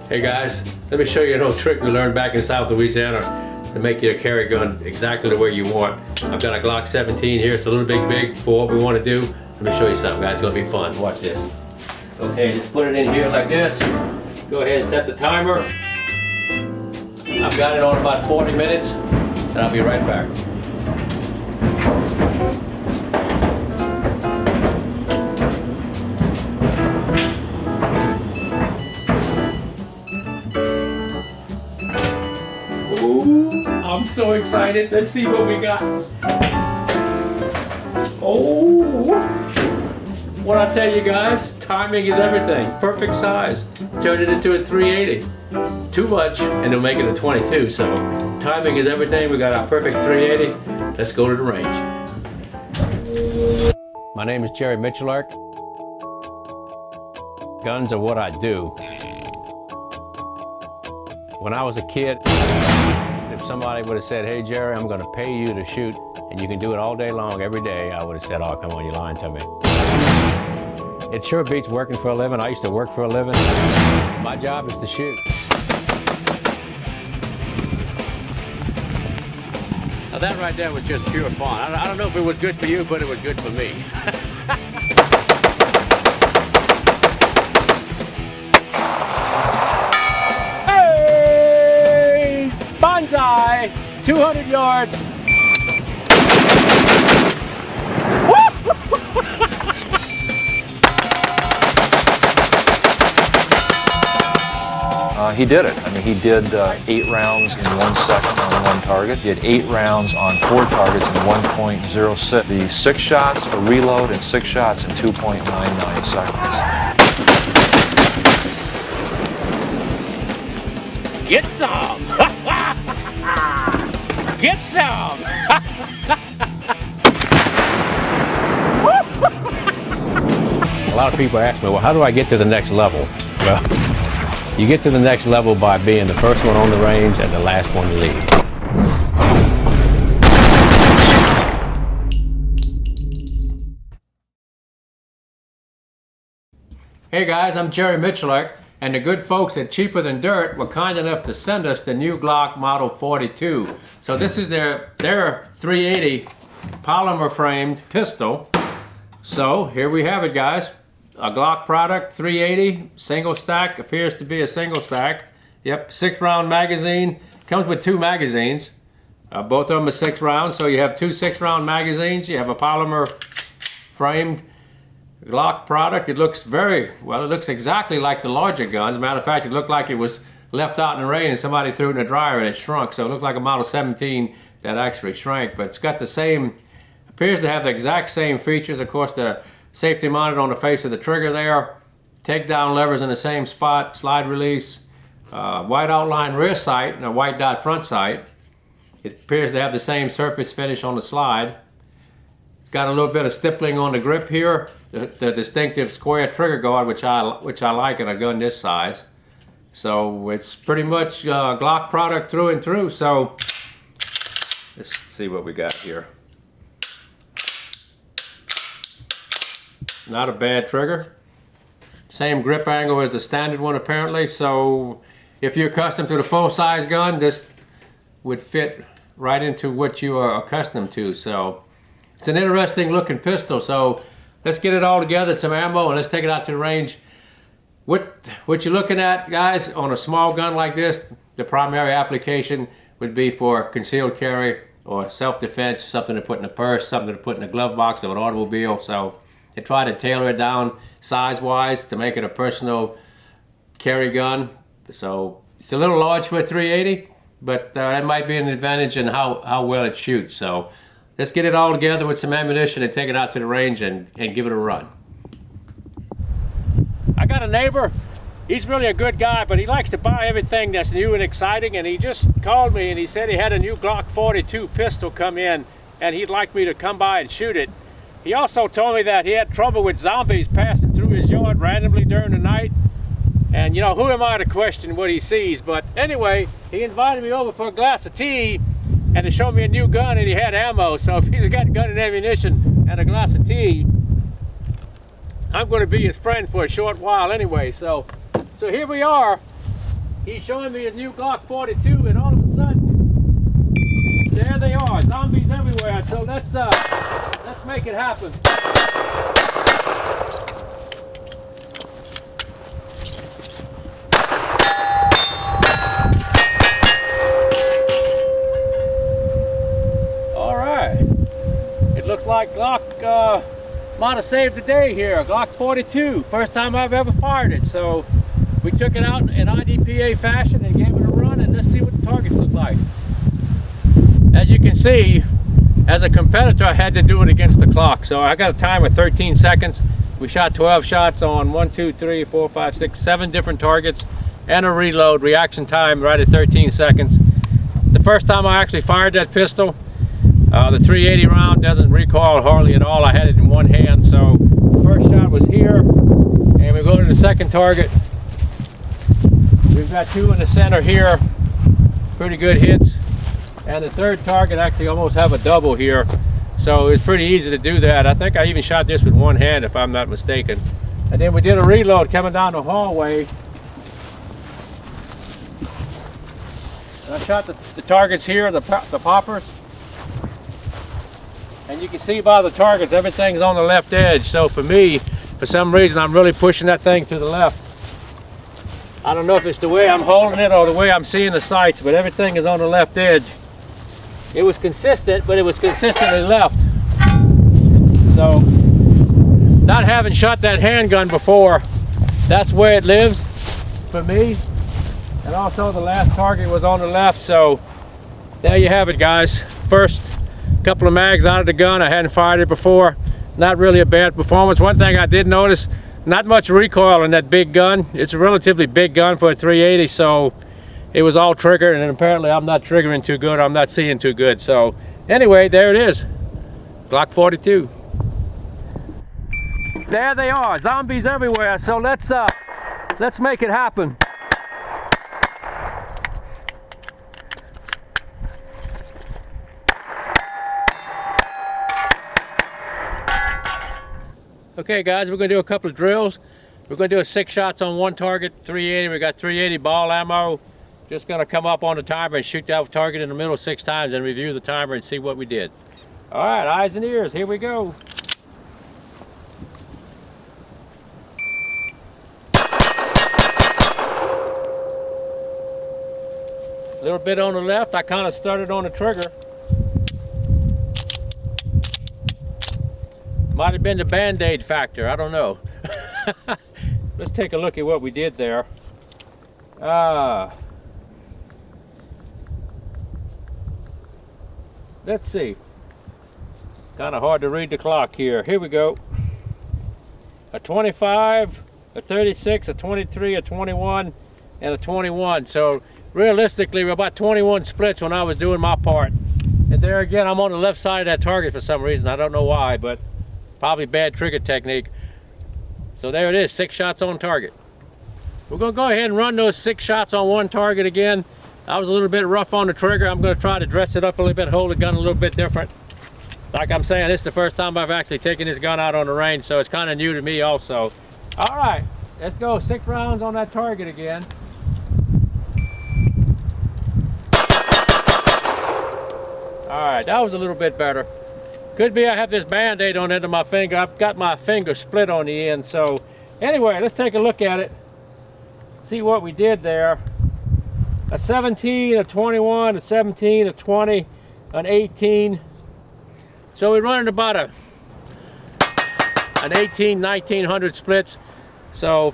Hey guys, let me show you an old trick we learned back in South Louisiana to make your carry gun exactly the way you want. I've got a Glock 17 here. It's a little big for what we want to do. Let me show you something, guys. It's going to be fun. Watch this. Okay, just put it in here like this. Go ahead and set the timer. I've got it on about 40 minutes, and I'll be right back. Ooh, I'm so excited. Let's see what we got. Oh, what I tell you guys, timing is everything. Perfect size. Turn it into a 380. Too much, and it'll make it a 22. So timing is everything. We got our perfect 380. Let's go to the range. My name is Jerry Miculek. Guns are what I do. When I was a kid, if somebody would have said, "Hey Jerry, I'm going to pay you to shoot, and you can do it all day long, every day," I would have said, "Oh, come on, you're lying to me." It sure beats working for a living. I used to work for a living. My job is to shoot. Now that right there was just pure fun. I don't know if it was good for you, but it was good for me. Hey! Bonsai! 200 yards! He did it. I mean, he did 8 rounds in 1 second on 1 target. He did 8 rounds on 4 targets in 1.06. The 6 shots, a reload, and 6 shots in 2.99 seconds. Get some! Get some! A lot of people ask me, well, how do I get to the next level? Well, you get to the next level by being the first one on the range and the last one to leave. Hey guys, I'm Jerry Miculek, and the good folks at Cheaper Than Dirt were kind enough to send us the new Glock Model 42. So this is their 380 polymer framed pistol. So here we have it, guys. A Glock product, 380, single stack, appears to be a single stack. Yep, 6-round magazine. Comes with 2 magazines. Both of them are 6 rounds, so you have 2 6-round magazines. You have a polymer framed Glock product. It looks very, well, it looks exactly like the larger guns. As a matter of fact, it looked like it was left out in the rain and somebody threw it in the dryer and it shrunk. So it looks like a Model 17 that actually shrank, but it's got the same, appears to have the exact same features. Of course, the safety monitor on the face of the trigger there, takedown levers in the same spot, slide release, white outline rear sight and a white dot front sight. It appears to have the same surface finish on the slide. It's got a little bit of stippling on the grip here, the distinctive square trigger guard, which I like in a gun this size. So it's pretty much Glock product through and through. So let's see what we got here. Not a bad trigger. Same grip angle as the standard one apparently, so if you're accustomed to the full-size gun, this would fit right into what you are accustomed to. So it's an interesting looking pistol. So let's get it all together, some ammo, and let's take it out to the range. What you're looking at, guys, on a small gun like this, the primary application would be for concealed carry or self-defense, something to put in a purse, something to put in a glove box of an automobile. So they try to tailor it down size-wise to make it a personal carry gun. So it's a little large for a 380, but that might be an advantage in how well it shoots. So let's get it all together with some ammunition and take it out to the range and give it a run. I got a neighbor. He's really a good guy, but he likes to buy everything that's new and exciting, and he just called me and he said he had a new Glock 42 pistol come in and he'd like me to come by and shoot it. He also told me that he had trouble with zombies passing through his yard randomly during the night. And you know, who am I to question what he sees? But anyway, he invited me over for a glass of tea and to show me a new gun, and he had ammo. So if he's got gun and ammunition and a glass of tea, I'm going to be his friend for a short while anyway. So here we are. he's showing me his new Glock 42, and all of a sudden, there they are, zombies everywhere. So let's make it happen. All right, it looks like Glock might have saved the day here. Glock 42, first time I've ever fired it. So we took it out in IDPA fashion and gave it a run, and let's see what the targets look like. As you can see, as a competitor, I had to do it against the clock. So I got a time of 13 seconds. We shot 12 shots on 1, 2, 3, 4, 5, 6, 7 different targets and a reload. Reaction time right at 13 seconds. The first time I actually fired that pistol. The 380 round doesn't recoil hardly at all. I had it in one hand. So first shot was here, and we go to the second target. We've got 2 in the center here, pretty good hits. And the third target actually almost have a double here. So it's pretty easy to do that. I think I even shot this with one hand if I'm not mistaken. And then we did a reload coming down the hallway. And I shot the targets here, the poppers. And you can see by the targets, everything's on the left edge. So for me, for some reason, I'm really pushing that thing to the left. I don't know if it's the way I'm holding it or the way I'm seeing the sights, but everything is on the left edge. It was consistent, but it was consistently left. So, not having shot that handgun before, that's where it lives for me. And also the last target was on the left, so there you have it, guys. First couple of mags out of the gun. I hadn't fired it before. Not really a bad performance. One thing I did notice, not much recoil in that big gun. It's a relatively big gun for a 380, so it was all triggered, and apparently I'm not triggering too good. I'm not seeing too good. So anyway, there it is. Glock 42. There they are, zombies everywhere. So let's make it happen. Okay guys, we're gonna do a couple of drills. We're gonna do a 6 shots on one target, 380. We got 380 ball ammo. Just gonna come up on the timer and shoot that target in the middle 6 times and review the timer and see what we did. All right, eyes and ears, here we go. A little bit on the left, I kind of started on the trigger. Might have been the Band-Aid factor, I don't know. Let's take a look at what we did there. Let's see. Kind of hard to read the clock here. Here we go. A 25, a 36, a 23, a 21, and a 21. So realistically, we're about 21 splits when I was doing my part. And there again, I'm on the left side of that target for some reason. I don't know why, but probably bad trigger technique. So there it is, 6 shots on target. We're gonna go ahead and run those 6 shots on one target again. I was a little bit rough on the trigger. I'm gonna try to dress it up a little bit, hold the gun a little bit different. Like I'm saying, this is the first time I've actually taken this gun out on the range, so it's kind of new to me also. All right, let's go 6 rounds on that target again. All right, that was a little bit better. Could be I have this Band-Aid on the end of my finger. I've got my finger split on the end. So anyway, let's take a look at it. See what we did there. A 17, a 21, a 17, a 20, an 18. So we're running about an 18, 1900 splits. So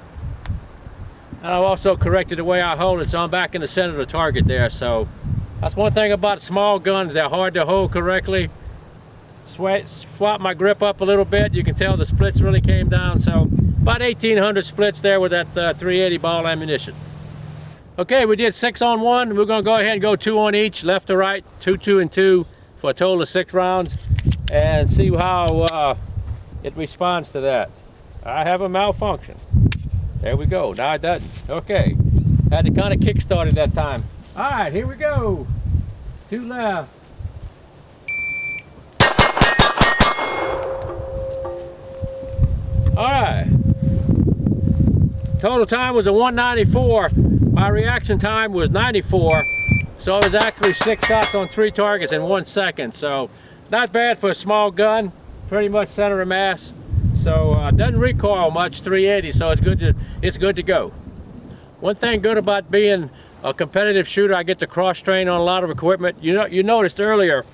I've also corrected the way I hold it, so I'm back in the center of the target there. So that's one thing about small guns, they're hard to hold correctly. Swap my grip up a little bit. You can tell the splits really came down. So about 1800 splits there with that 380 ball ammunition. Okay, we did 6 on 1. We're gonna go ahead and go 2 on each, left to right, 2, 2, and 2 for a total of 6 rounds and see how it responds to that. I have a malfunction. There we go, now it doesn't. Okay, had to kind of kickstart it that time. All right, here we go. 2 left. All right, total time was a 194. my reaction time was 94, so it was actually 6 shots on 3 targets in 1 second. So not bad for a small gun, pretty much center of mass. So doesn't recoil much, 380, so it's good to go. One thing good about being a competitive shooter, I get to cross train on a lot of equipment. You noticed earlier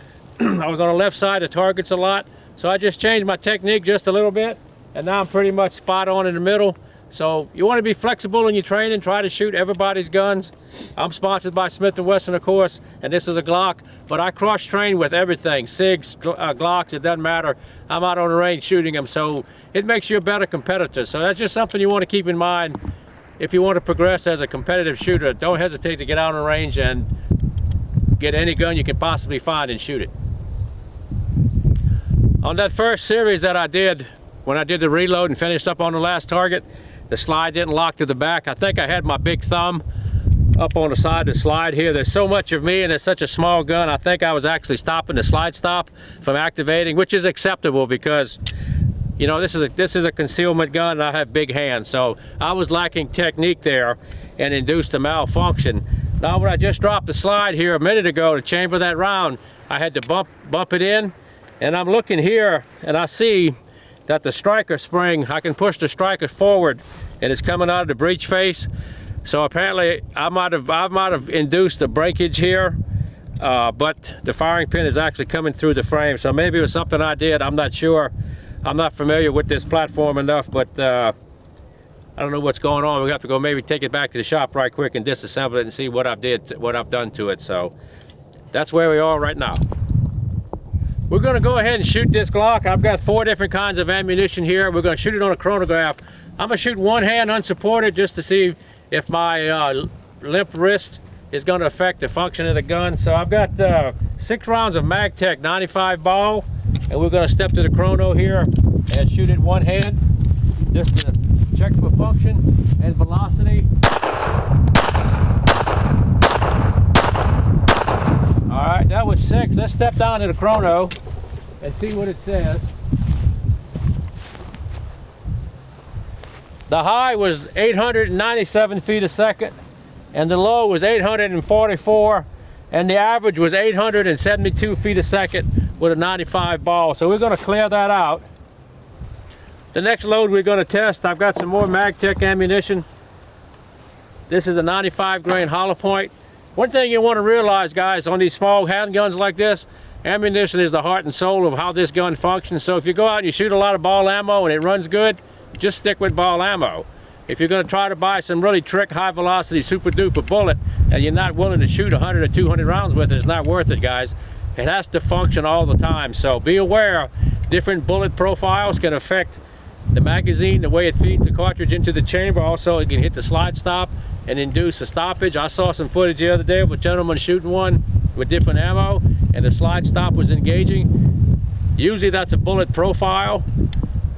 I was on the left side of targets a lot, so I just changed my technique just a little bit, and now I'm pretty much spot on in the middle. So you want to be flexible in your training, try to shoot everybody's guns. I'm sponsored by Smith & Wesson, of course, and this is a Glock, but I cross train with everything, SIGs, Glocks, it doesn't matter. I'm out on the range shooting them, so it makes you a better competitor. So that's just something you want to keep in mind. If you want to progress as a competitive shooter, don't hesitate to get out on the range and get any gun you can possibly find and shoot it. On that first series that I did, when I did the reload and finished up on the last target, the slide didn't lock to the back. I think I had my big thumb up on the side of the slide here. There's so much of me and it's such a small gun, I think I was actually stopping the slide stop from activating, which is acceptable because you know, this is a concealment gun and I have big hands, so I was lacking technique there and induced a malfunction. Now when I just dropped the slide here a minute ago to chamber that round, I had to bump it in, and I'm looking here and I see that the striker spring, I can push the striker forward and it's coming out of the breech face. So apparently I might have induced a breakage here, but the firing pin is actually coming through the frame. So maybe it was something I did, I'm not sure. I'm not familiar with this platform enough, but I don't know what's going on. We have to go maybe take it back to the shop right quick and disassemble it and see what I've done to it. So that's where we are right now. We're going to go ahead and shoot this Glock. I've got 4 different kinds of ammunition here. We're going to shoot it on a chronograph. I'm going to shoot one hand unsupported just to see if my limp wrist is going to affect the function of the gun. So I've got 6 rounds of MagTech 95 ball, and we're going to step to the chrono here and shoot it one hand just to check for function and velocity. All right, that was 6. Let's step down to the chrono and see what it says. The high was 897 feet a second, and the low was 844, and the average was 872 feet a second with a 95 ball. So we're going to clear that out. The next load we're going to test, I've got some more MagTech ammunition. This is a 95 grain hollow point. One thing you want to realize, guys, on these small handguns like this, ammunition is the heart and soul of how this gun functions. So if you go out and you shoot a lot of ball ammo and it runs good, just stick with ball ammo. If you're going to try to buy some really trick high velocity super duper bullet and you're not willing to shoot 100 or 200 rounds with it, it's not worth it, guys. It has to function all the time. So be aware, different bullet profiles can affect the magazine, the way it feeds the cartridge into the chamber. Also, it can hit the slide stop and induce a stoppage. I saw some footage the other day of a gentleman shooting one with different ammo and the slide stop was engaging. Usually that's a bullet profile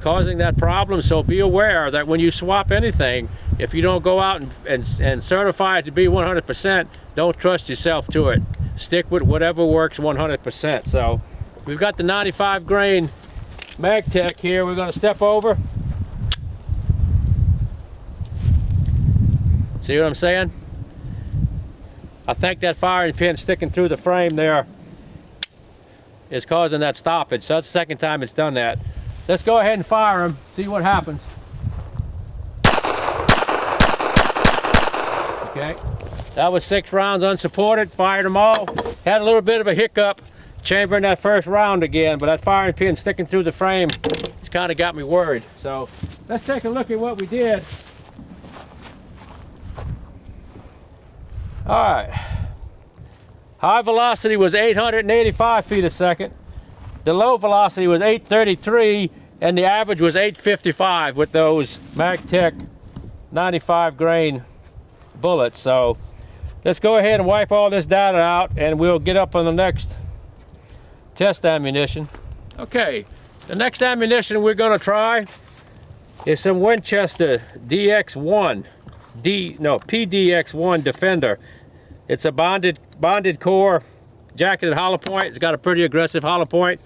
causing that problem, so be aware that when you swap anything, if you don't go out and certify it to be 100%, don't trust yourself to it. Stick with whatever works 100%. So we've got the 95 grain MagTech here. We're going to step over. See what I'm saying? I think that firing pin sticking through the frame there is causing that stoppage. So that's the second time it's done that. Let's go ahead and fire them, see what happens. Okay, that was 6 rounds unsupported, fired them all. Had a little bit of a hiccup chambering that first round again, but that firing pin sticking through the frame has kind of got me worried. So let's take a look at what we did. All right, high velocity was 885 feet a second. The low velocity was 833, and the average was 855 with those MagTech 95 grain bullets. So let's go ahead and wipe all this data out, and we'll get up on the next test ammunition. Okay, the next ammunition we're going to try is some Winchester PDX-1 Defender. It's a bonded core, jacketed hollow point. It's got a pretty aggressive hollow point.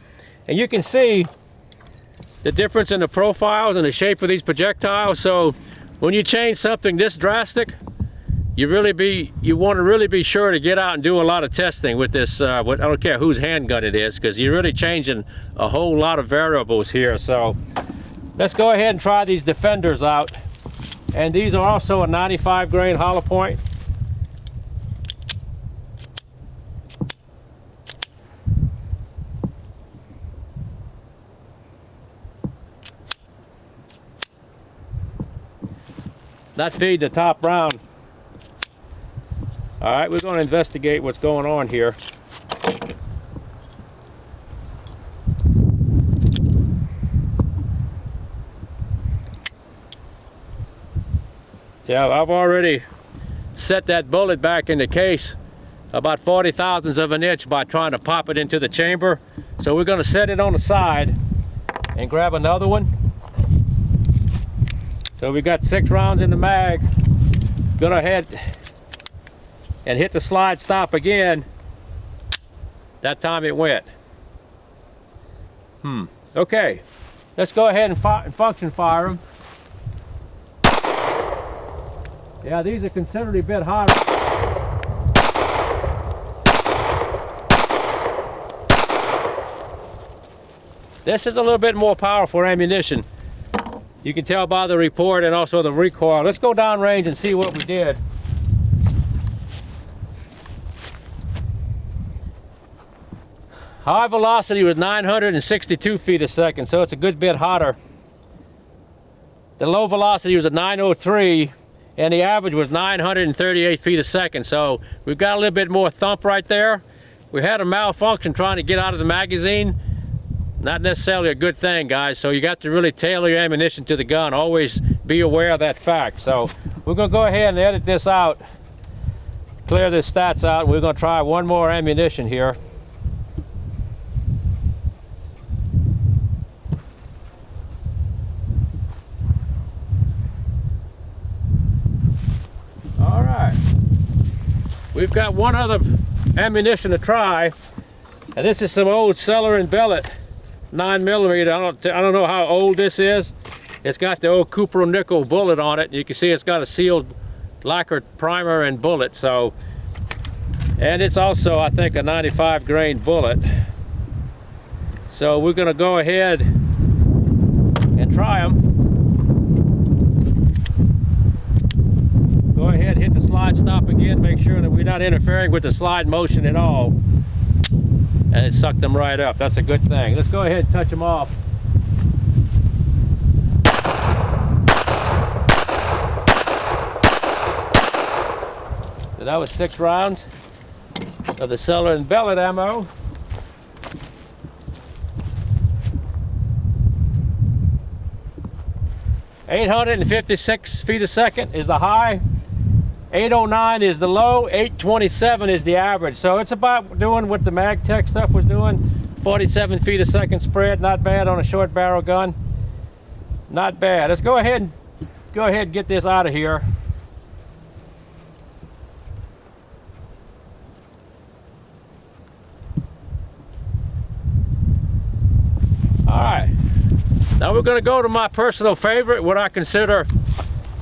And you can see the difference in the profiles and the shape of these projectiles. So when you change something this drastic, you want to really be sure to get out and do a lot of testing with this. I don't care whose handgun it is, because you're really changing a whole lot of variables here. So let's go ahead and try these Defenders out. And these are also a 95 grain hollow point. Not feed the top round. All right, we're going to investigate what's going on here. Yeah, I've already set that bullet back in the case about 40 thousandths of an inch by trying to pop it into the chamber. So we're going to set it on the side and grab another one. So we got 6 rounds in the mag. Go ahead and hit the slide stop again. That time it went. Okay, let's go ahead and function fire them. Yeah, these are considerably a bit hotter. This is a little bit more powerful ammunition. You can tell by the report and also the recoil. Let's go down range and see what we did. High velocity was 962 feet a second, so it's a good bit hotter. The low velocity was at 903, and the average was 938 feet a second. So we've got a little bit more thump right there. We had a malfunction trying to get out of the magazine. Not necessarily a good thing, guys, so you got to really tailor your ammunition to the gun. Always be aware of that fact. So we're going to go ahead and edit this out, clear this stats out, and we're going to try one more ammunition here. All right, we've got one other ammunition to try, and this is some old Cellar and Bellet 9mm. I don't know how old this is. It's got the old Cupro nickel bullet on it. You can see it's got a sealed lacquered primer and bullet. So, and it's also, I think, a 95 grain bullet. So we're going to go ahead and try them. Go ahead, hit the slide stop again. Make sure that we're not interfering with the slide motion at all. And it sucked them right up. That's a good thing. Let's go ahead and touch them off. So that was 6 rounds of the Cellar and Bellet ammo. .856 feet a second is the high. 809 is the low, 827 is the average. So it's about doing what the MagTech stuff was doing. 47 feet a second spread, not bad on a short barrel gun. Not bad. Let's go ahead and get this out of here. All right. Now we're going to go to my personal favorite, what I consider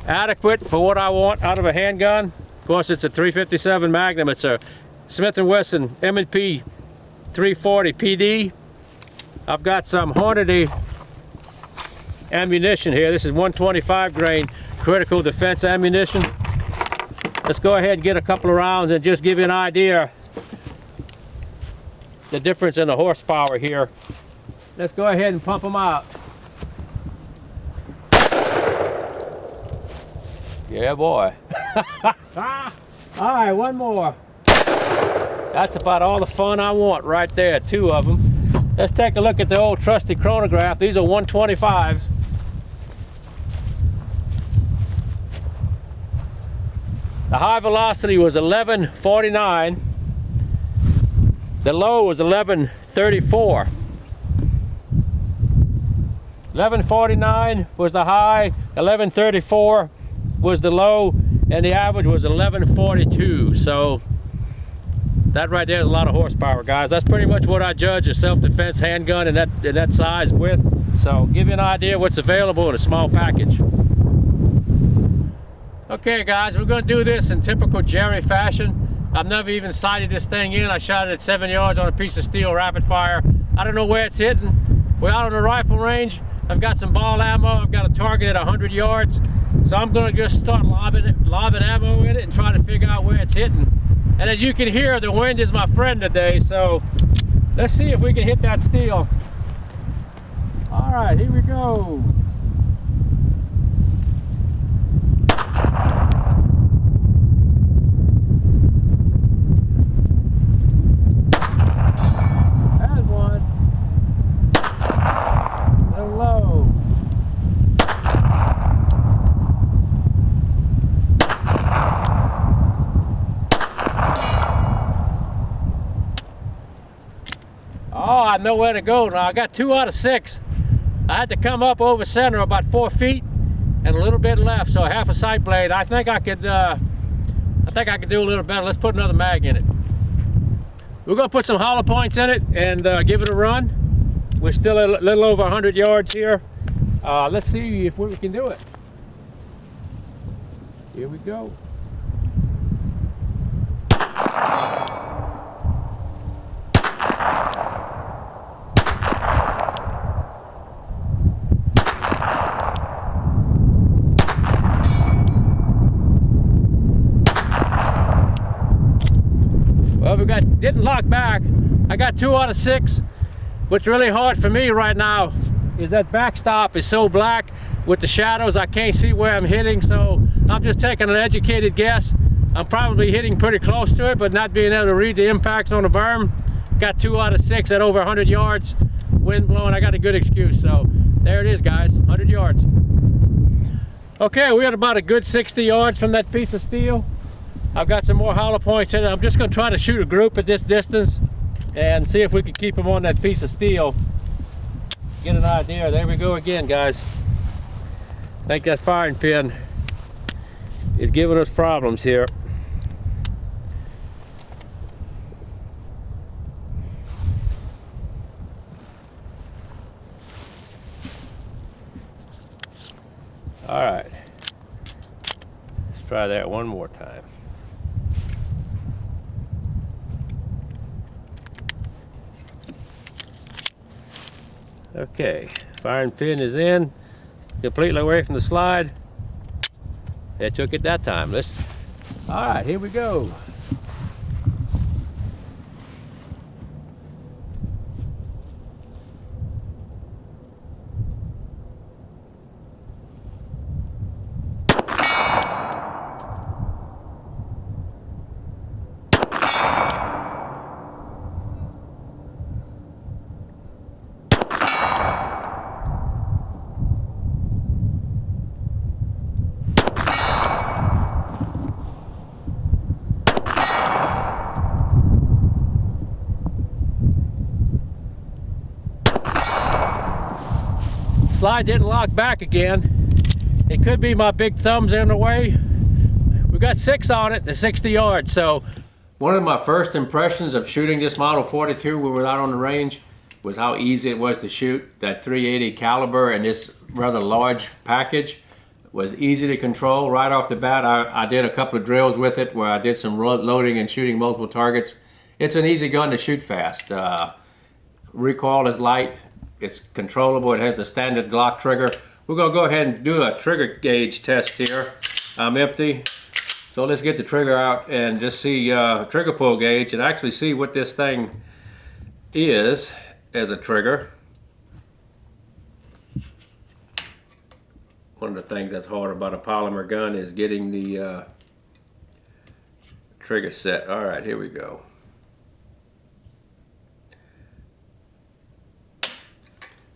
adequate for what I want out of a handgun. Of course, it's a .357 Magnum. It's a Smith & Wesson M&P 340 PD. I've got some Hornady ammunition here. This is 125 grain critical defense ammunition. Let's go ahead and get a couple of rounds and just give you an idea the difference in the horsepower here. Let's go ahead and pump them out. Yeah, boy. All right, one more. That's about all the fun I want right there, 2 of them. Let's take a look at the old trusty chronograph. These are 125s. The high velocity was 1149. The low was 1134. 1149 was the high, 1134 was the low, and the average was 1142. So that right there is a lot of horsepower, guys. That's pretty much what I judge a self-defense handgun in that size with. So give you an idea what's available in a small package. Okay guys, we're gonna do this in typical Jerry fashion. I've never even sighted this thing in. I shot it at 7 yards on a piece of steel rapid fire. I don't know where it's hitting. We're out on the rifle range. I've got some ball ammo. I've got a target at 100 yards. So I'm gonna just start lobbing ammo in it and try to figure out where it's hitting. And as you can hear, the wind is my friend today, so let's see if we can hit that steel. All right, here we go. There's one. A little low. Oh, I know where to go now. I got 2 out of 6. I had to come up over center about 4 feet and a little bit left, so half a sight blade. I think I could do a little better. Let's put another mag in it. We're gonna put some hollow points in it and give it a run. We're still a little over 100 yards here. Let's see if we can do it. Here we go. Well, didn't lock back. I got 2 out of 6. What's really hard for me right now is that backstop is so black with the shadows. I can't see where I'm hitting, so I'm just taking an educated guess. I'm probably hitting pretty close to it, but not being able to read the impacts on the berm. Got 2 out of 6 at over 100 yards. Wind blowing, I got a good excuse. So there it is, guys, 100 yards. Okay, we're at about a good 60 yards from that piece of steel. I've got some more hollow points in it. I'm just gonna try to shoot a group at this distance and see if we can keep them on that piece of steel. Get an idea. There we go again, guys. I think that firing pin is giving us problems here. All right, let's try that one more time. Okay, firing pin is in, completely away from the slide. It took it that time. All right, here we go. Slide didn't lock back again. It could be my big thumbs in the way. We got 6 on it to 60 yards. So one of my first impressions of shooting this Model 42 when we were out on the range was how easy it was to shoot. That 380 caliber and this rather large package was easy to control right off the bat. I did a couple of drills with it where I did some loading and shooting multiple targets. It's an easy gun to shoot fast. Recoil is light. It's controllable. It has the standard Glock trigger. We're gonna go ahead and do a trigger gauge test here. I'm empty. So let's get the trigger out and just see trigger pull gauge and actually see what this thing is as a trigger. One of the things that's hard about a polymer gun is getting the trigger set. All right, here we go.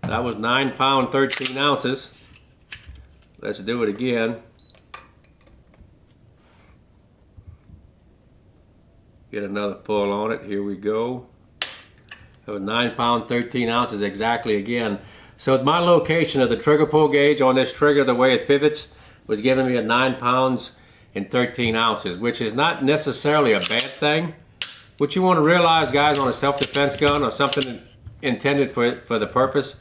That was 9 pounds, 13 ounces. Let's do it again. Get another pull on it. Here we go. That was 9 pounds, 13 ounces exactly again. So at my location of the trigger pull gauge on this trigger, the way it pivots, was giving me a 9 pounds and 13 ounces, which is not necessarily a bad thing. What you want to realize, guys, on a self-defense gun or something intended for the purpose,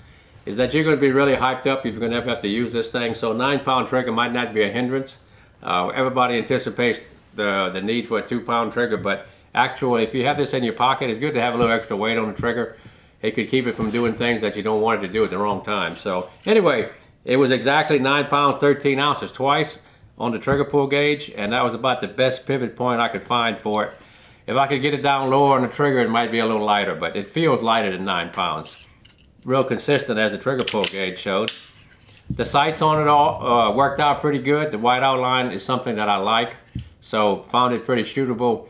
is that you're going to be really hyped up if you're going to have to use this thing. So a 9 pound trigger might not be a hindrance. Everybody anticipates the need for a 2-pound trigger, but actually, if you have this in your pocket, it's good to have a little extra weight on the trigger. It could keep it from doing things that you don't want it to do at the wrong time. So anyway, it was exactly 9 pounds, 13 ounces twice on the trigger pull gauge, and that was about the best pivot point I could find for it. If I could get it down lower on the trigger, it might be a little lighter, but it feels lighter than 9 pounds. Real consistent as the trigger pull gauge showed. The sights on it all worked out pretty good. The white outline is something that I like, so found it pretty shootable.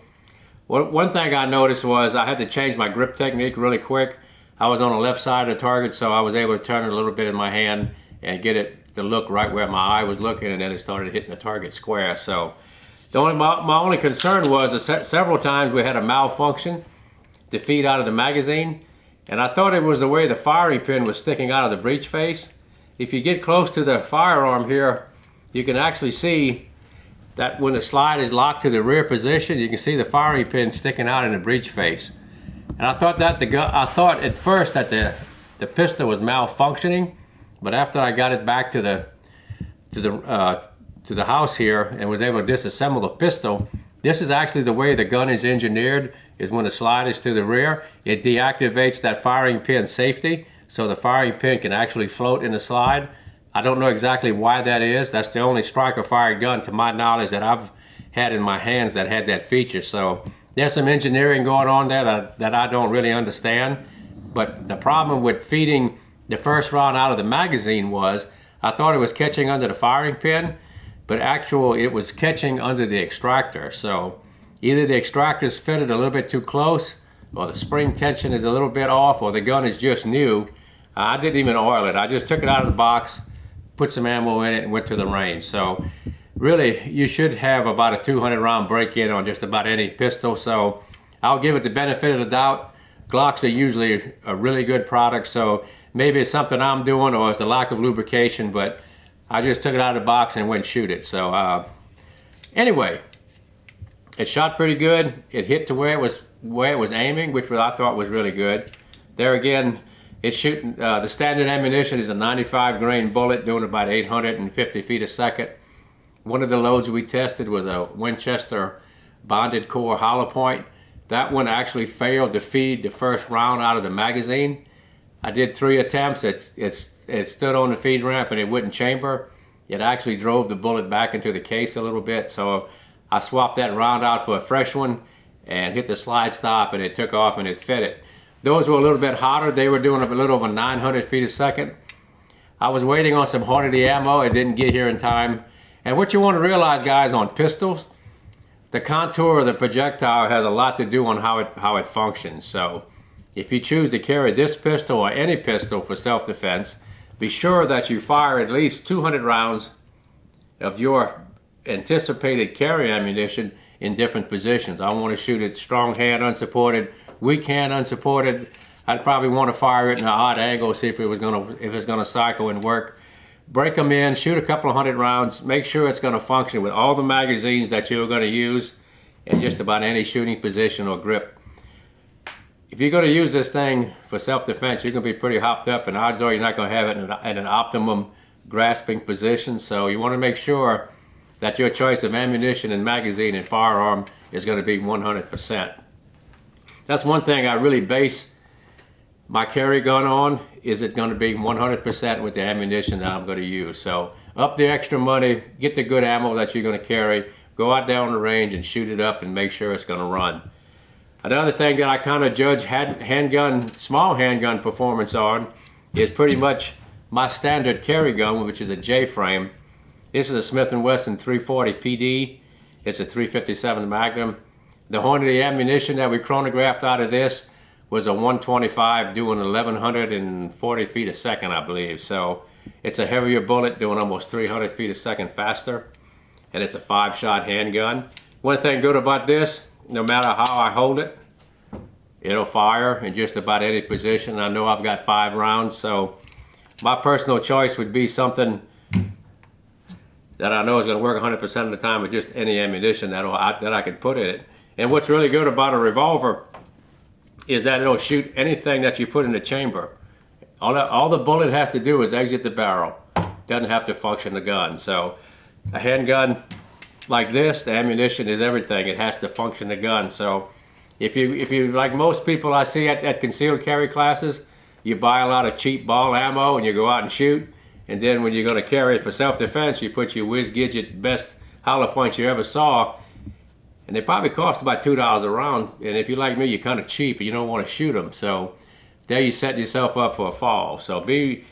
One thing I noticed was I had to change my grip technique really quick. I was on the left side of the target, so I was able to turn it a little bit in my hand and get it to look right where my eye was looking, and then it started hitting the target square. So my only concern was that several times we had a malfunction to feed out of the magazine, and I thought it was the way the firing pin was sticking out of the breech face. If you get close to the firearm here, you can actually see that when the slide is locked to the rear position, you can see the firing pin sticking out in the breech face. And I thought at first that the pistol was malfunctioning, but after I got it back to the house here and was able to disassemble the pistol, this is actually the way the gun is engineered. Is when the slide is to the rear, it deactivates that firing pin safety, so the firing pin can actually float in the slide. I don't know exactly why that is. That's the only striker fired gun, to my knowledge, that I've had in my hands that had that feature. So there's some engineering going on there that I don't really understand. But the problem with feeding the first round out of the magazine was I thought it was catching under the firing pin, but actually it was catching under the extractor. So either the extractor's fitted a little bit too close, or the spring tension is a little bit off, or the gun is just new. I didn't even oil it. I just took it out of the box, put some ammo in it, and went to the range. So really, you should have about a 200 round break-in on just about any pistol. So I'll give it the benefit of the doubt. Glocks are usually a really good product, so maybe it's something I'm doing or it's the lack of lubrication, but I just took it out of the box and went and shoot it. So anyway, it shot pretty good. It hit to where it was aiming, which I thought was really good. There again, it's shooting, the standard ammunition is a 95 grain bullet doing about 850 feet a second. One of the loads we tested was a Winchester bonded core hollow point. That one actually failed to feed the first round out of the magazine. I did 3 attempts. It stood on the feed ramp and it wouldn't chamber. It actually drove the bullet back into the case a little bit, so I swapped that round out for a fresh one and hit the slide stop, and it took off and it fit it. Those were a little bit hotter. They were doing a little over 900 feet a second. I was waiting on some Hornady ammo. It didn't get here in time. And what you want to realize, guys, on pistols, the contour of the projectile has a lot to do on how it functions. So if you choose to carry this pistol or any pistol for self-defense, be sure that you fire at least 200 rounds of your anticipated carry ammunition in different positions. I want to shoot it strong hand unsupported, weak hand unsupported. I'd probably want to fire it in an odd angle, see if it's gonna cycle and work. Break them in, shoot a couple of 100 rounds, make sure it's gonna function with all the magazines that you're gonna use in just about any shooting position or grip. If you're gonna use this thing for self-defense, you're gonna be pretty hopped up, and odds are you're not gonna have it in an optimum grasping position. So you wanna make sure that your choice of ammunition and magazine and firearm is gonna be 100%. That's one thing I really base my carry gun on, is it going to be 100% with the ammunition that I'm going to use. So up the extra money, get the good ammo that you're going to carry, go out there on the range and shoot it up and make sure it's going to run. Another thing that I kind of judge small handgun performance on is pretty much my standard carry gun, which is a J-frame. This is a Smith & Wesson 340 PD. It's a 357 Magnum. The Hornady ammunition that we chronographed out of this was a 125 doing 1140 feet a second, I believe. So it's a heavier bullet doing almost 300 feet a second faster. And it's a 5-shot handgun. One thing good about this, no matter how I hold it, it'll fire in just about any position. I know I've got 5 rounds, so my personal choice would be something that I know is going to work 100% of the time with just any ammunition that I could put in it. And what's really good about a revolver is that it'll shoot anything that you put in the chamber. All the bullet has to do is exit the barrel. Doesn't have to function the gun. So a handgun, like this, the ammunition is everything. It has to function the gun. So if you like most people I see at concealed carry classes, you buy a lot of cheap ball ammo and you go out and shoot. And then when you're going to carry it for self-defense, you put your whiz-gidget best hollow points you ever saw. And they probably cost about $2 a round. And if you're like me, you're kind of cheap and you don't want to shoot them. So there you set yourself up for a fall. So be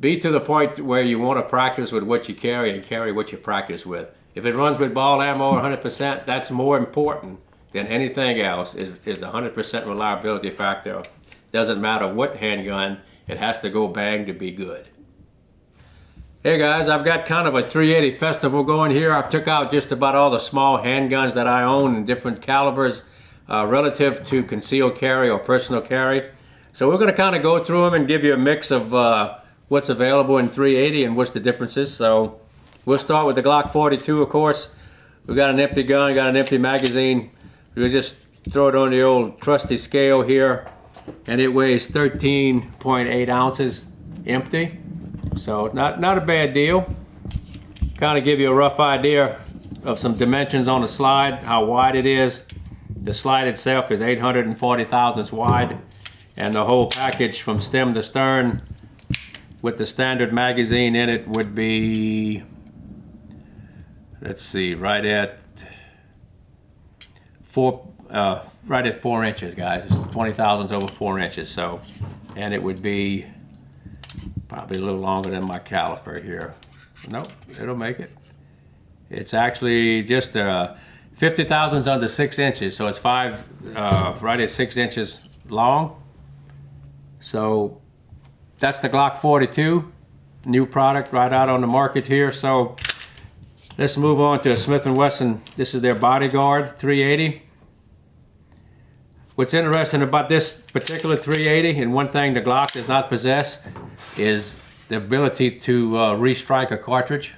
to the point where you want to practice with what you carry and carry what you practice with. If it runs with ball ammo 100%, that's more important than anything else, is the 100% reliability factor. Doesn't matter what handgun, it has to go bang to be good. Hey guys, I've got kind of a 380 festival going here. I've took out just about all the small handguns that I own in different calibers relative to concealed carry or personal carry. So we're going to kind of go through them and give you a mix of what's available in 380 and what's the differences. So we'll start with the Glock 42, of course. We've got an empty gun, got an empty magazine. We'll just throw it on the old trusty scale here, and it weighs 13.8 ounces empty. So not a bad deal. Kind of give you a rough idea of some dimensions on the slide, how wide it is. The slide itself is 840 thousandths wide, and the whole package from stem to stern with the standard magazine in it would be, let's see, right at 4 inches, guys. It's 20 thousandths over 4 inches. So, and it would be probably a little longer than my caliper here. Nope, it'll make it. It's actually just 50 thousandths under 6 inches, so it's right at 6 inches long. So that's the Glock 42, new product right out on the market here. So let's move on to a Smith & Wesson. This is their Bodyguard 380. What's interesting about this particular 380, and one thing the Glock does not possess, is the ability to restrike a cartridge.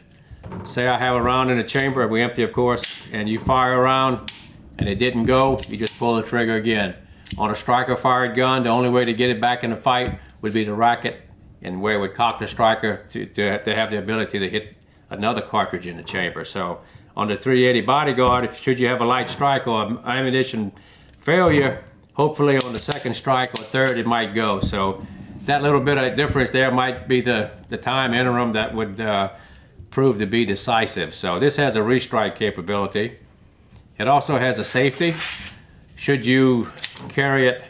Say I have a round in the chamber, we empty of course, and you fire a round and it didn't go, you just pull the trigger again. On a striker fired gun, the only way to get it back in the fight would be to rack it, and where it would cock the striker to have the ability to hit another cartridge in the chamber. So on the 380 Bodyguard, should you have a light strike or ammunition failure, hopefully on the second strike or third it might go. So that little bit of difference there might be the time interim that would prove to be decisive. So this has a restrike capability. It also has a safety. Should you carry it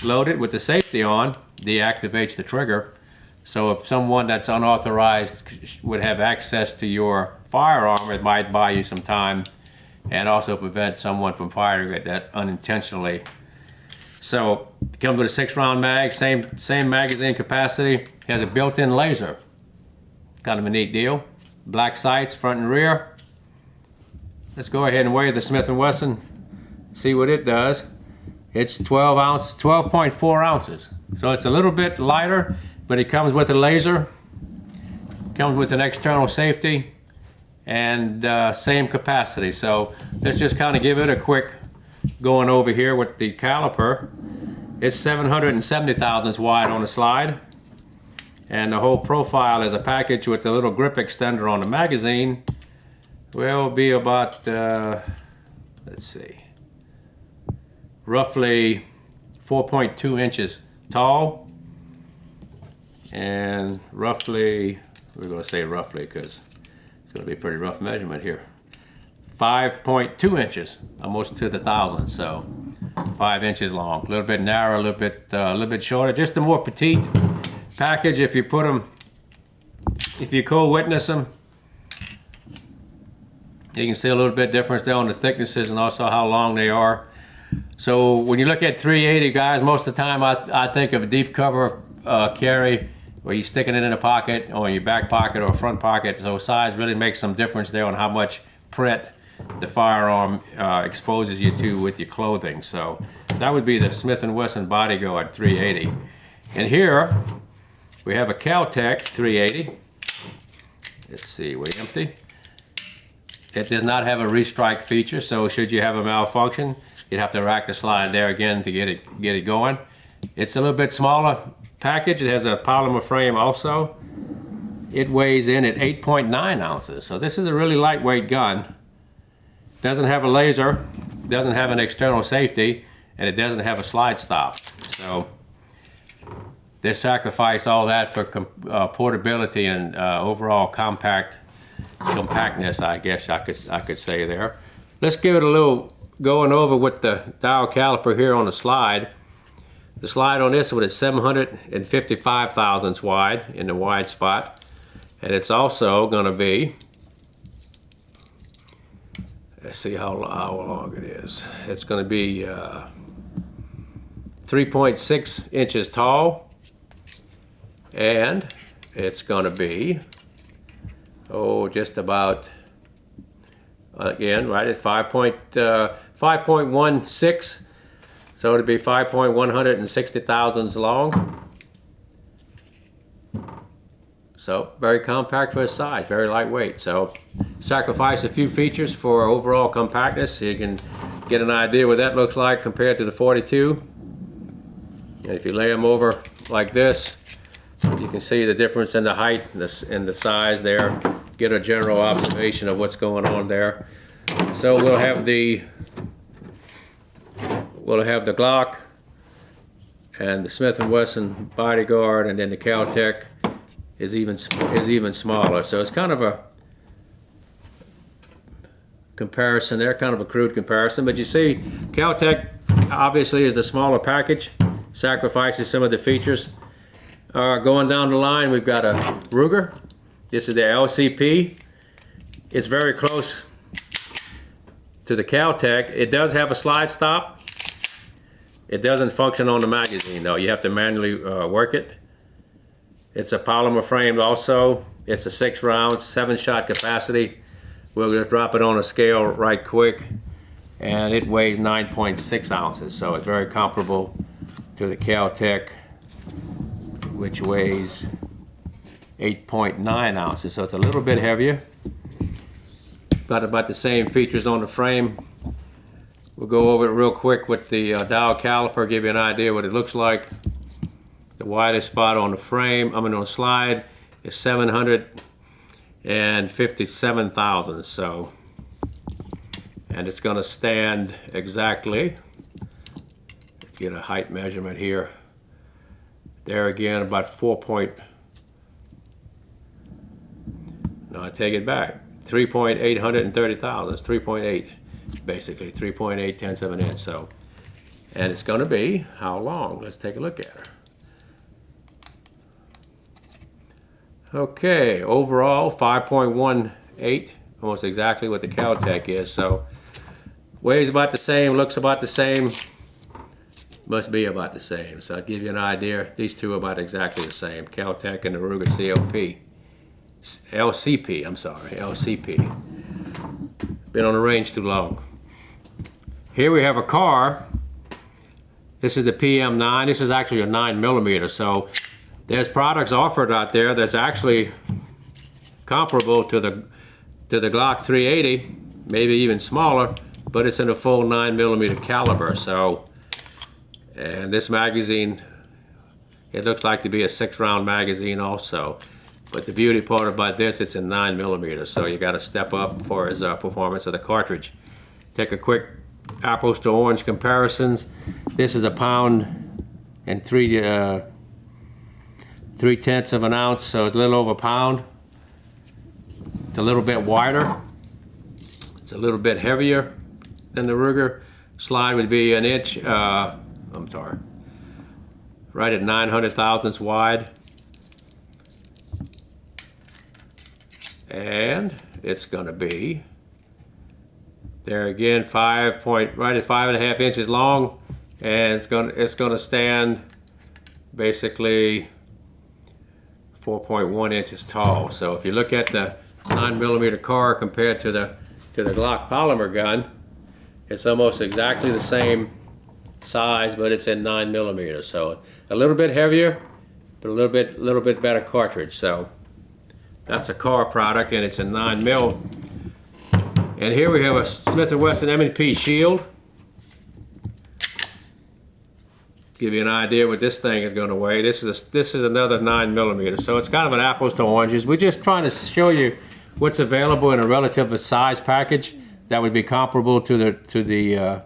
loaded with the safety on, deactivates the trigger. So if someone that's unauthorized would have access to your firearm, it might buy you some time and also prevent someone from firing it that unintentionally. So it comes with a 6-round mag, same magazine capacity, has a built-in laser. Kind of a neat deal. Black sights, front and rear. Let's go ahead and weigh the Smith & Wesson, see what it does. It's 12.4 ounces. So it's a little bit lighter, but it comes with a laser, comes with an external safety, and same capacity. So let's just kind of give it a quick going over here with the caliper. It's 770 thousandths wide on the slide, and the whole profile is a package with the little grip extender on the magazine. Will be about let's see, roughly 4.2 inches tall, and roughly, we're going to say roughly because it's going to be a pretty rough measurement here, 5.2 inches, almost to the thousandth. So 5 inches long, a little bit narrow, a little bit shorter, just a more petite package. If you put them, if you co-witness them, you can see a little bit difference there on the thicknesses and also how long they are. So when you look at 380, guys, most of the time I think of a deep cover carry where you're sticking it in a pocket or in your back pocket or front pocket. So size really makes some difference there on how much print the firearm exposes you to with your clothing. So that would be the Smith & Wesson Bodyguard 380. And here we have a Caltech 380. Let's see, we're empty. It does not have a restrike feature, so should you have a malfunction, you'd have to rack the slide there again to get it going. It's a little bit smaller package. It has a polymer frame also. it weighs in at 8.9 ounces. So this is a really lightweight gun. Doesn't have a laser, doesn't have an external safety, and it doesn't have a slide stop. So they sacrifice all that for portability and overall compactness, I guess I could say there. Let's give it a little going over with the dial caliper here on the slide. The slide on this one is 755 thousandths wide in the wide spot, and it's also going to be, let's see how long it is. It's going to be 3.6 inches tall, and it's going to be, just about, again, right at 5.16. So it'd be 5.160 thousandths long. So very compact for its size, very lightweight. So sacrifice a few features for overall compactness. So you can get an idea what that looks like compared to the 42. And if you lay them over like this, you can see the difference in the height and the size there. Get a general observation of what's going on there. So we'll have the Glock and the Smith & Wesson Bodyguard, and then the Caltech is even smaller. So it's kind of a comparison there, kind of a crude comparison. But you see, Caltech obviously is the smaller package, sacrifices some of the features. Going down the line, we've got a Ruger. This is the LCP. It's very close to the Caltech. It does have a slide stop. It doesn't function on the magazine though. You have to manually work it. It's a polymer framed also. It's a 6 rounds, 7-shot capacity. We'll just drop it on a scale right quick, and it weighs 9.6 ounces. So it's very comparable to the Caltech, which weighs 8.9 ounces. So it's a little bit heavier. Got about the same features on the frame. We'll go over it real quick with the dial caliper, give you an idea what it looks like. The widest spot on the frame, on the slide, is 757 thousandths. So, and it's going to stand exactly. Let's get a height measurement here. There again, about 3.830 thousandths, 3.8. Basically 3.8 tenths of an inch. So, and it's going to be how long? Let's take a look at her. Okay, overall 5.18, almost exactly what the Caltech is. So weighs about the same, looks about the same, must be about the same. So I'll give you an idea. These two are about exactly the same. Caltech and the Ruger LCP. I'm sorry, LCP. Been on the range too long. Here we have a car. This is the PM9. This is actually a 9mm. So there's products offered out there that's actually comparable to the Glock 380, maybe even smaller, but it's in a full 9mm caliber. So, and this magazine, it looks like to be a 6-round magazine also. But the beauty part about this, it's in 9mm, so you got to step up for its performance of the cartridge. Take a quick apples to orange comparisons. This is 1 pound and 3/10 of an ounce, so it's a little over a pound. It's a little bit wider. It's a little bit heavier than the Ruger. Slide would be an inch. I'm sorry, right at 900 thousandths wide. And it's going to be there again, right at 5.5 inches long, and it's going to stand basically 4.1 inches tall. So if you look at the 9mm car compared to the Glock polymer gun, it's almost exactly the same size, but it's in 9mm. So a little bit heavier, but a little bit better cartridge. So that's a car product, and it's a 9mm. And here we have a Smith & Wesson M&P Shield. give you an idea what this thing is going to weigh. This is another 9mm, so it's kind of an apples to oranges. We're just trying to show you what's available in a relative size package that would be comparable to the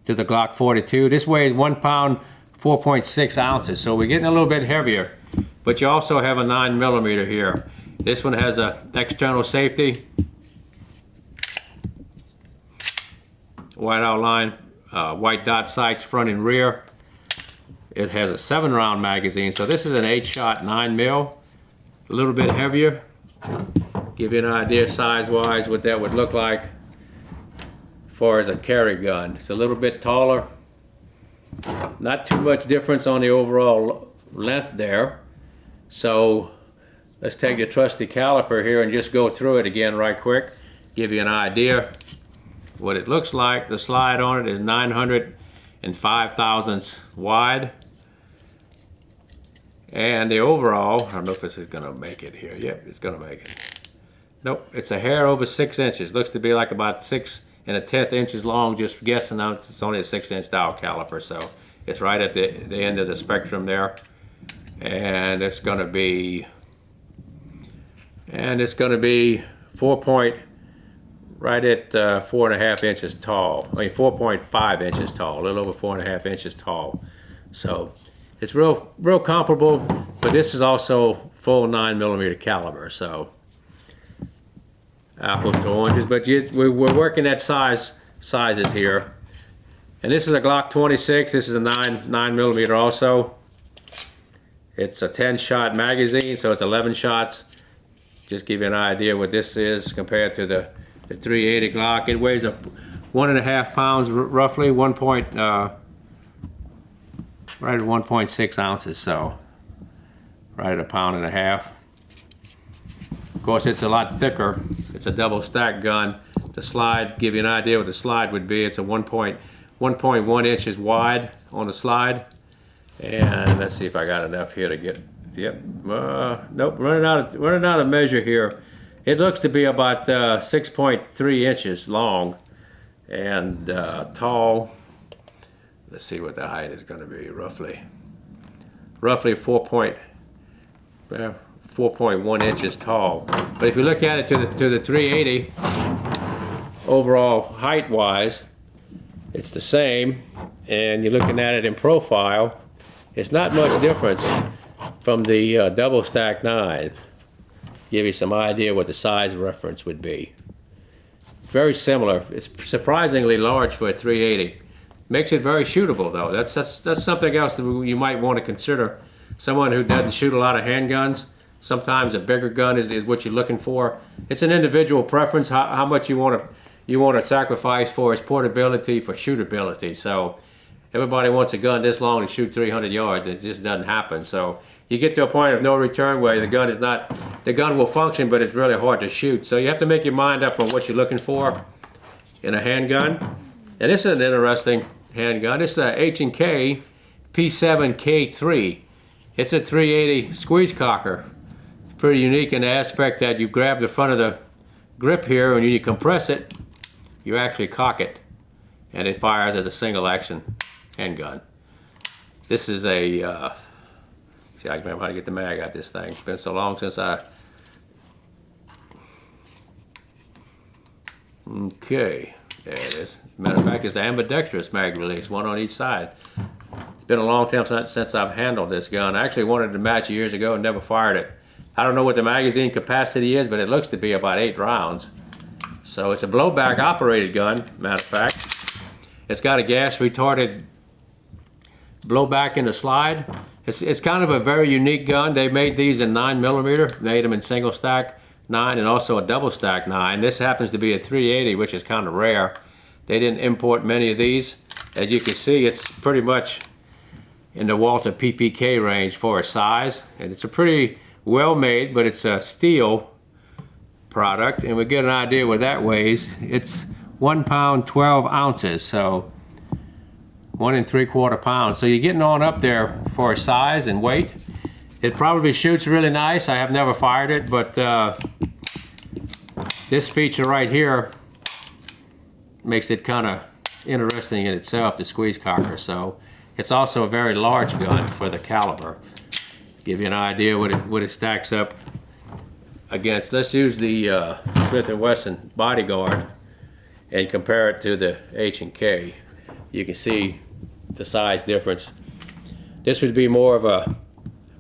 Glock 42. This weighs 1 pound 4.6 ounces, so we're getting a little bit heavier. But you also have a 9mm here. This one has a external safety, white outline, white dot sights front and rear. It has a 7-round magazine, so this is an 8-shot 9mm, a little bit heavier. Give you an idea size-wise what that would look like as far as a carry gun. It's a little bit taller. Not too much difference on the overall length there. So let's take the trusty caliper here and just go through it again right quick. Give you an idea what it looks like. The slide on it is 905 thousandths wide. And the overall, I don't know if this is gonna make it here. Yep, it's gonna make it. Nope, it's a hair over 6 inches. Looks to be like about 6 1/10 inches long, just guessing now. It's only a 6-inch dial caliper, so it's right at the end of the spectrum there. And it's gonna be 4.5 inches tall. I mean 4.5 inches tall, a little over 4.5 inches tall. So it's real comparable, but this is also full 9mm caliber. So apples to oranges, but we're working at sizes here. And this is a Glock 26. This is a 9mm also. It's a 10-shot magazine, so it's 11 shots. Just give you an idea what this is compared to the 380 Glock. It weighs 1.5 pounds roughly, right at 1.6 ounces, so right at 1.5 pounds. Of course, it's a lot thicker. It's a double stack gun. The slide, give you an idea what the slide would be. It's a 1.1 inches wide on the slide. And let's see if I got enough here to get, yep, nope, running out of measure here. It looks to be about 6.3 inches long and tall. Let's see what the height is going to be, roughly 4.1 inches tall. But if you look at it to the 380, overall height-wise, it's the same. And you're looking at it in profile, it's not much difference from the double stack 9. Give you some idea what the size reference would be. Very similar. It's surprisingly large for a 380. Makes it very shootable though. That's something else that you might want to consider. Someone who doesn't shoot a lot of handguns, sometimes a bigger gun is what you're looking for. It's an individual preference how much you want to sacrifice for its portability, for shootability. So everybody wants a gun this long to shoot 300 yards. It just doesn't happen. So you get to a point of no return where the gun will function, but it's really hard to shoot. So you have to make your mind up on what you're looking for in a handgun. And this is an interesting handgun. It's a H&K P7K3. It's a 380 squeeze cocker. Pretty unique in the aspect that you grab the front of the grip here, and when you compress it, you actually cock it, and it fires as a single action handgun. This is a see, I remember how to get the mag out this thing. It's been so long since okay, there it is. Matter of fact, it's an ambidextrous mag release, one on each side. It's been a long time since I've handled this gun. I actually wanted to match years ago and never fired it. I don't know what the magazine capacity is, but it looks to be about 8 rounds. So it's a blowback operated gun, matter of fact. It's got a gas retarded blowback in the slide. It's kind of a very unique gun. They made these in 9mm, made them in single stack 9 and also a double stack 9. This happens to be a 380, which is kind of rare. They didn't import many of these. As you can see, it's pretty much in the Walther PPK range for its size. And it's a pretty well made, but it's a steel product. And we get an idea what that weighs. It's 1 pound 12 ounces, so 1 3/4 pounds. So you're getting on up there for size and weight. It probably shoots really nice. I have never fired it, but this feature right here makes it kind of interesting in itself, the squeeze cocker. So It's also a very large gun for the caliber. Give you an idea what it stacks up against. Let's use the Smith & Wesson Bodyguard and compare it to the H&K. You can see the size difference. This would be more of a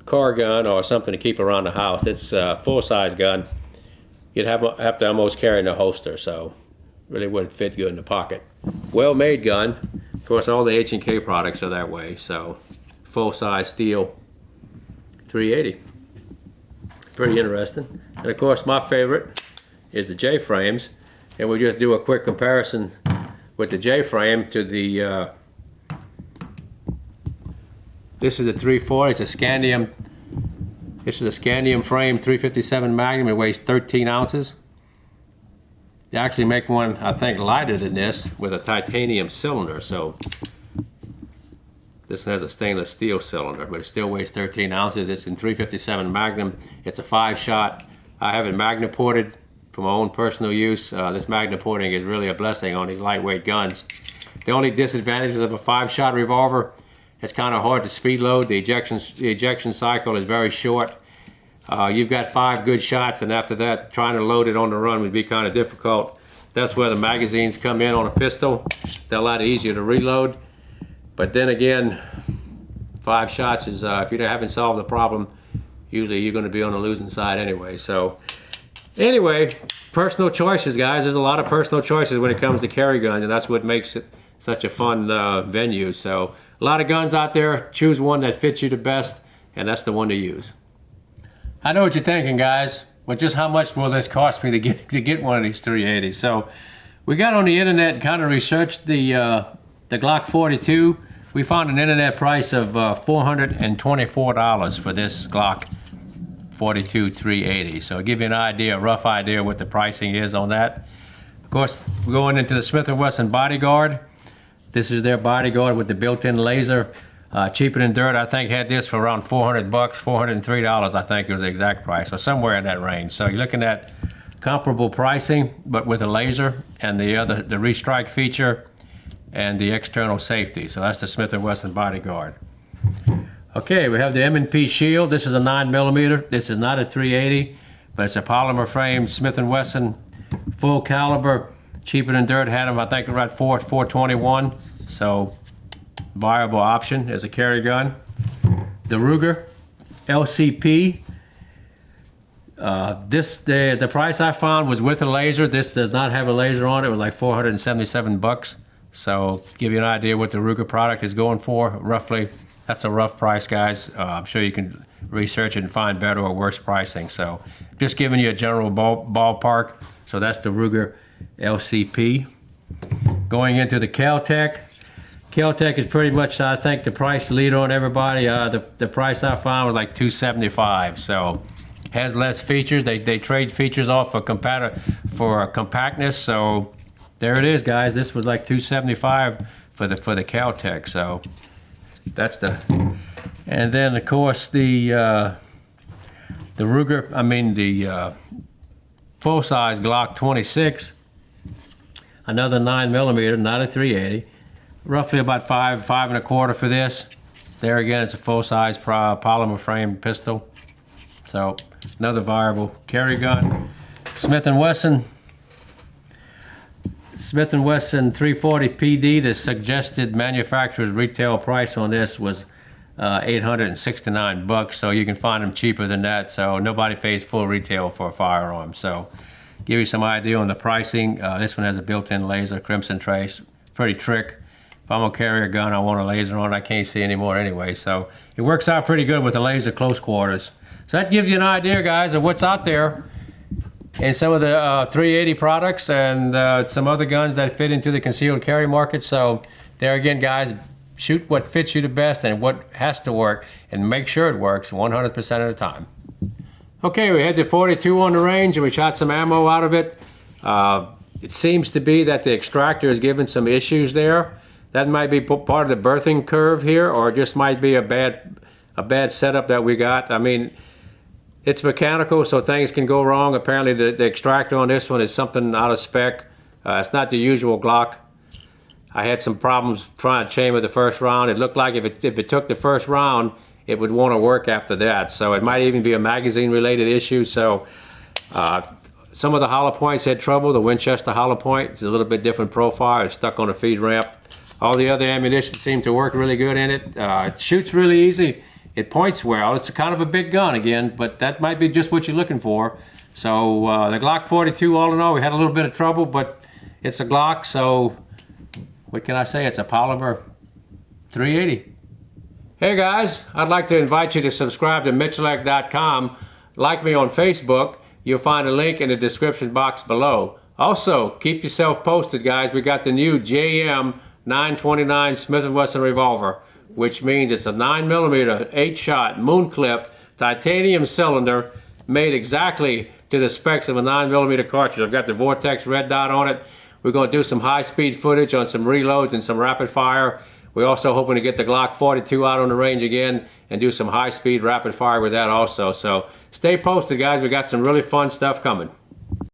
car gun or something to keep around the house. It's a full-size gun. You'd have to almost carry in a holster, so really wouldn't fit good in the pocket. Well-made gun. Of course, all the H&K products are that way. So full-size steel 380. Pretty interesting. And of course, my favorite is the J-frames, and we'll just do a quick comparison with the J-frame to the this is the 340. It's a Scandium. This is a Scandium frame 357 Magnum. It weighs 13 ounces. They actually make one, I think, lighter than this with a titanium cylinder. So this one has a stainless steel cylinder, but it still weighs 13 ounces. It's in 357 Magnum. It's a 5-shot. I have it Magna-ported for my own personal use. This Magna-porting is really a blessing on these lightweight guns. The only disadvantages of a 5-shot revolver, it's kind of hard to speed load. The ejection cycle is very short. You've got 5 good shots, and after that, trying to load it on the run would be kind of difficult. That's where the magazines come in on a pistol. They're a lot easier to reload. But then again, 5 shots is, if you haven't solved the problem, usually you're going to be on the losing side anyway. So anyway, personal choices, guys. There's a lot of personal choices when it comes to carry guns, and that's what makes it such a fun venue. So a lot of guns out there. Choose one that fits you the best, and that's the one to use. I know what you're thinking, guys, but just how much will this cost me to get one of these 380s? So we got on the internet and kind of researched the Glock 42. We found an internet price of $424 for this Glock 42 380. So I'll give you an idea, a rough idea what the pricing is on that. Of course, we're going into the Smith & Wesson Bodyguard. This is their Bodyguard with the built-in laser. Cheaper than dirt, I think, had this for around 400 bucks, $403, I think was the exact price, or somewhere in that range. So you're looking at comparable pricing, but with a laser and the restrike feature and the external safety. So that's the Smith & Wesson Bodyguard. Okay, we have the M&P Shield. This is a 9mm. This is not a 380, but it's a polymer frame Smith & Wesson, full caliber. Cheaper than dirt, had them, I think, around $421. So viable option as a carry gun. The Ruger LCP. The price I found was with a laser. This does not have a laser on it. It was like 477 bucks. So give you an idea what the Ruger product is going for, roughly. That's a rough price, guys. I'm sure you can research it and find better or worse pricing. So just giving you a general ballpark. So that's the Ruger LCP. Going into the Kel-Tec. Kel-Tec is pretty much, I think, the price leader on everybody. The price I found was like $275. So has less features. They trade features off for compactness. So there it is, guys. This was like $275 for the Kel-Tec. So that's the. And then of course the Ruger. I mean the full-size Glock 26. Another 9mm, not a 380. Roughly about five and a quarter for this. There again, it's a full-size polymer frame pistol. So another viable carry gun. Smith & Wesson 340 PD. The suggested manufacturer's retail price on this was $869. So you can find them cheaper than that. So nobody pays full retail for a firearm. So give you some idea on the pricing. This one has a built-in laser, Crimson Trace, pretty trick. If I'm gonna carry a gun, I want a laser on it. I can't see anymore anyway. So it works out pretty good with the laser close quarters. So that gives you an idea, guys, of what's out there in some of the 380 products and some other guns that fit into the concealed carry market. So there again, guys, shoot what fits you the best and what has to work, and make sure it works 100% of the time. Okay, we had the 42 on the range and we shot some ammo out of it. It seems to be that the extractor is giving some issues there. That might be part of the birthing curve here, or it just might be a bad setup that we got. I mean, it's mechanical, so things can go wrong. Apparently the extractor on this one is something out of spec. It's not the usual Glock I had some problems trying to chamber the first round. It looked like if it took the first round, it would want to work after that. So it might even be a magazine related issue. So some of the hollow points had trouble. The Winchester hollow point is a little bit different profile. It's stuck on a feed ramp. All the other ammunition seemed to work really good in it. It shoots really easy. It points well. It's kind of a big gun again, but that might be just what you're looking for. So the Glock 42, all in all, we had a little bit of trouble, but it's a Glock, so what can I say? It's a polymer 380. Hey guys, I'd like to invite you to subscribe to Miculek.com. Like me on Facebook. You'll find a link in the description box below. Also, keep yourself posted, guys. We got the new JM 929 Smith & Wesson revolver, which means it's a 9mm 8-shot moon clip titanium cylinder made exactly to the specs of a 9mm cartridge. I've got the Vortex red dot on it. We're going to do some high-speed footage on some reloads and some rapid fire. We're also hoping to get the Glock 42 out on the range again and do some high-speed rapid fire with that also. So stay posted, guys. We got some really fun stuff coming.